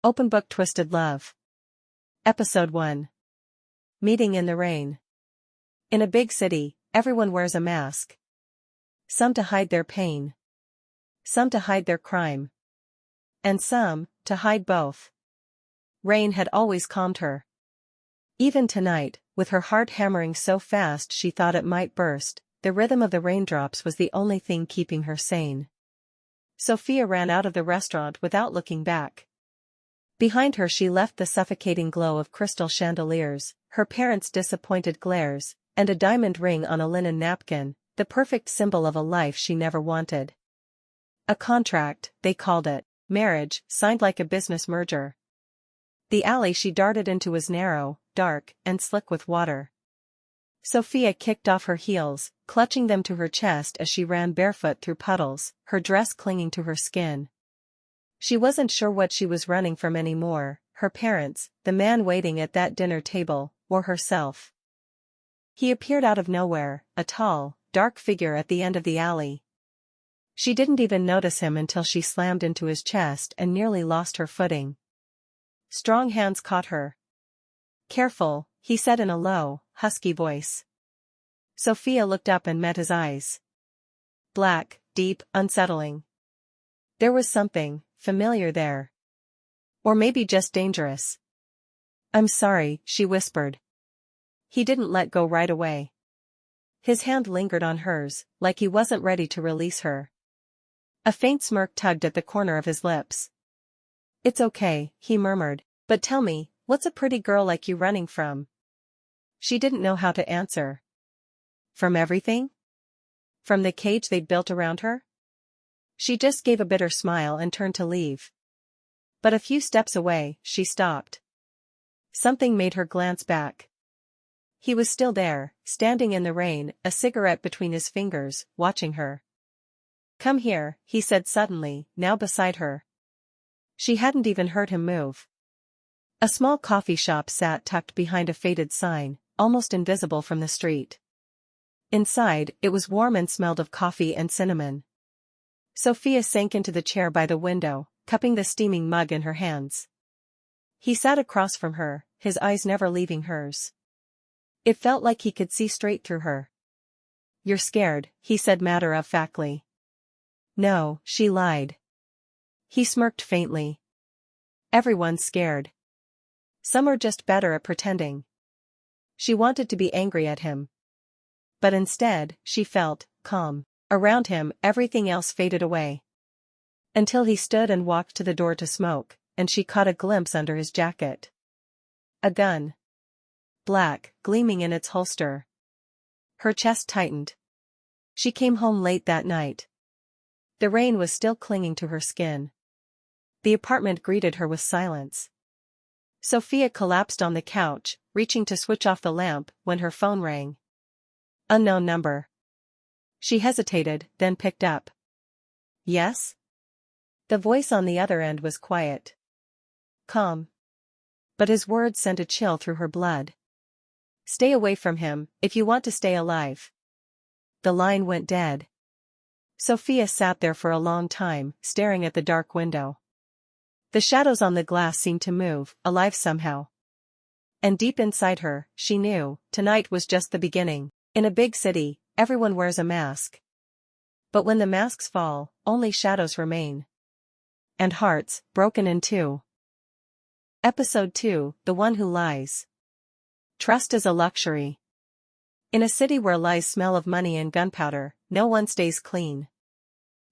Open Book Twisted Love. Episode 1. Meeting in the Rain. In a big city, everyone wears a mask. Some to hide their pain. Some to hide their crime. And some, to hide both. Rain had always calmed her. Even tonight, with her heart hammering so fast she thought it might burst, the rhythm of the raindrops was the only thing keeping her sane. Sophia ran out of the restaurant without looking back. Behind her she left the suffocating glow of crystal chandeliers, her parents' disappointed glares, and a diamond ring on a linen napkin, the perfect symbol of a life she never wanted. A contract, they called it, marriage, signed like a business merger. The alley she darted into was narrow, dark, and slick with water. Sophia kicked off her heels, clutching them to her chest as she ran barefoot through puddles, her dress clinging to her skin. She wasn't sure what she was running from anymore, her parents, the man waiting at that dinner table, or herself. He appeared out of nowhere, a tall, dark figure at the end of the alley. She didn't even notice him until she slammed into his chest and nearly lost her footing. Strong hands caught her. "Careful," he said in a low, husky voice. Sophia looked up and met his eyes. Black, deep, unsettling. There was something familiar there. Or maybe just dangerous. "I'm sorry," she whispered. He didn't let go right away. His hand lingered on hers, like he wasn't ready to release her. A faint smirk tugged at the corner of his lips. "It's okay," he murmured, "but tell me, what's a pretty girl like you running from?" She didn't know how to answer. From everything? From the cage they'd built around her? She just gave a bitter smile and turned to leave. But a few steps away, she stopped. Something made her glance back. He was still there, standing in the rain, a cigarette between his fingers, watching her. "Come here," he said suddenly, now beside her. She hadn't even heard him move. A small coffee shop sat tucked behind a faded sign, almost invisible from the street. Inside, it was warm and smelled of coffee and cinnamon. Sophia sank into the chair by the window, cupping the steaming mug in her hands. He sat across from her, his eyes never leaving hers. It felt like he could see straight through her. "You're scared," he said matter-of-factly. "No," she lied. He smirked faintly. "Everyone's scared. Some are just better at pretending." She wanted to be angry at him. But instead, she felt calm. Around him, everything else faded away. Until he stood and walked to the door to smoke, and she caught a glimpse under his jacket. A gun. Black, gleaming in its holster. Her chest tightened. She came home late that night. The rain was still clinging to her skin. The apartment greeted her with silence. Sophia collapsed on the couch, reaching to switch off the lamp, when her phone rang. Unknown number. She hesitated, then picked up. "Yes?" The voice on the other end was quiet. Calm. But his words sent a chill through her blood. "Stay away from him, if you want to stay alive." The line went dead. Sophia sat there for a long time, staring at the dark window. The shadows on the glass seemed to move, alive somehow. And deep inside her, she knew, tonight was just the beginning. In a big city, everyone wears a mask. But when the masks fall, only shadows remain. And hearts, broken in two. Episode 2, The One Who Lies. Trust is a luxury. In a city where lies smell of money and gunpowder, no one stays clean.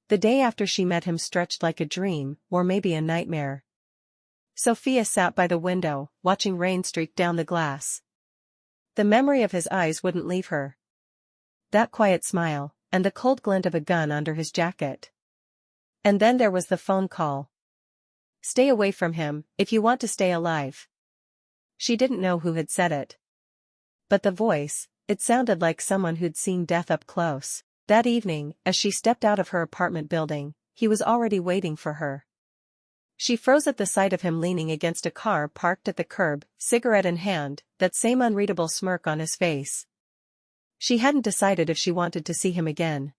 The day after she met him stretched like a dream, or maybe a nightmare. Sophia sat by the window, watching rain streak down the glass. The memory of his eyes wouldn't leave her. That quiet smile, and the cold glint of a gun under his jacket. And then there was the phone call. "Stay away from him, if you want to stay alive." She didn't know who had said it. But the voice, it sounded like someone who'd seen death up close. That evening, as she stepped out of her apartment building, he was already waiting for her. She froze at the sight of him leaning against a car parked at the curb, cigarette in hand, that same unreadable smirk on his face. She hadn't decided if she wanted to see him again.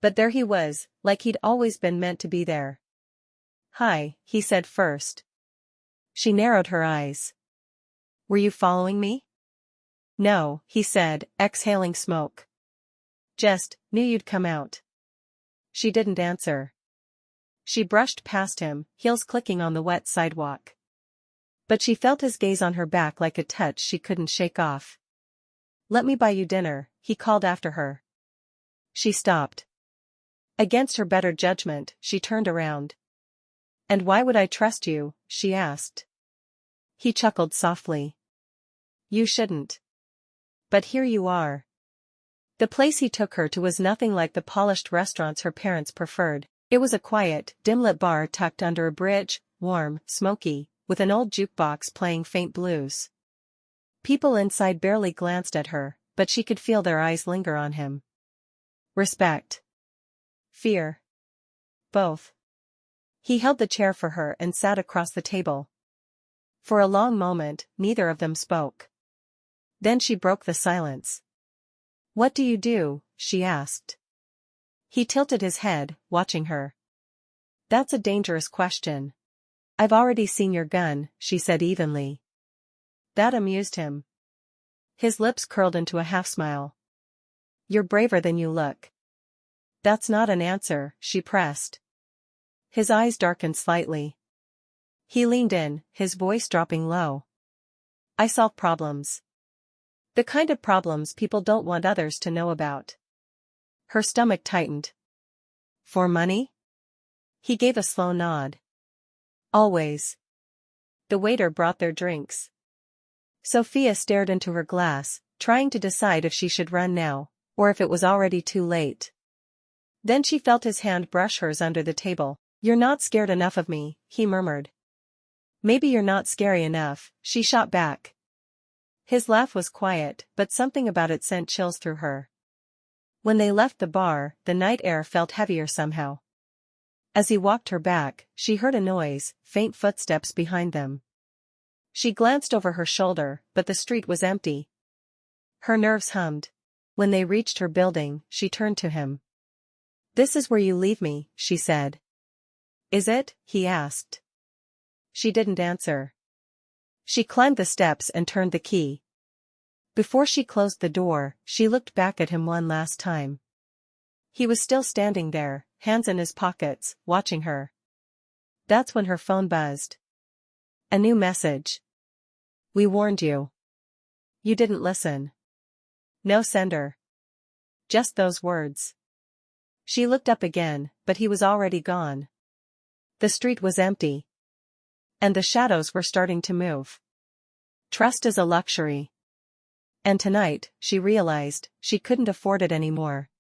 But there he was, like he'd always been meant to be there. "Hi," he said first. She narrowed her eyes. Were you following me? No, he said, exhaling smoke. Just, knew you'd come out. She didn't answer. She brushed past him, heels clicking on the wet sidewalk. But she felt his gaze on her back like a touch she couldn't shake off. Let me buy you dinner, he called after her. She stopped. Against her better judgment, she turned around. And why would I trust you? She asked. He chuckled softly. You shouldn't. But here you are. The place he took her to was nothing like the polished restaurants her parents preferred. It was a quiet, dim-lit bar tucked under a bridge, warm, smoky, with an old jukebox playing faint blues. People inside barely glanced at her, but she could feel their eyes linger on him. Respect. Fear. Both. He held the chair for her and sat across the table. For a long moment, neither of them spoke. Then she broke the silence. What do you do? She asked. He tilted his head, watching her. That's a dangerous question. I've already seen your gun, she said evenly. That amused him. His lips curled into a half-smile. You're braver than you look. That's not an answer, she pressed. His eyes darkened slightly. He leaned in, his voice dropping low. I solve problems. The kind of problems people don't want others to know about. Her stomach tightened. For money? He gave a slow nod. Always. The waiter brought their drinks. Sophia stared into her glass, trying to decide if she should run now, or if it was already too late. Then she felt his hand brush hers under the table. You're not scared enough of me, he murmured. Maybe you're not scary enough, she shot back. His laugh was quiet, but something about it sent chills through her. When they left the bar, the night air felt heavier somehow. As he walked her back, she heard a noise, faint footsteps behind them. She glanced over her shoulder, but the street was empty. Her nerves hummed. When they reached her building, she turned to him. This is where you leave me, she said. Is it? He asked. She didn't answer. She climbed the steps and turned the key. Before she closed the door, she looked back at him one last time. He was still standing there, hands in his pockets, watching her. That's when her phone buzzed. A new message. We warned you. You didn't listen. No sender. Just those words. She looked up again, but he was already gone. The street was empty. And the shadows were starting to move. Trust is a luxury. And tonight, she realized, she couldn't afford it anymore.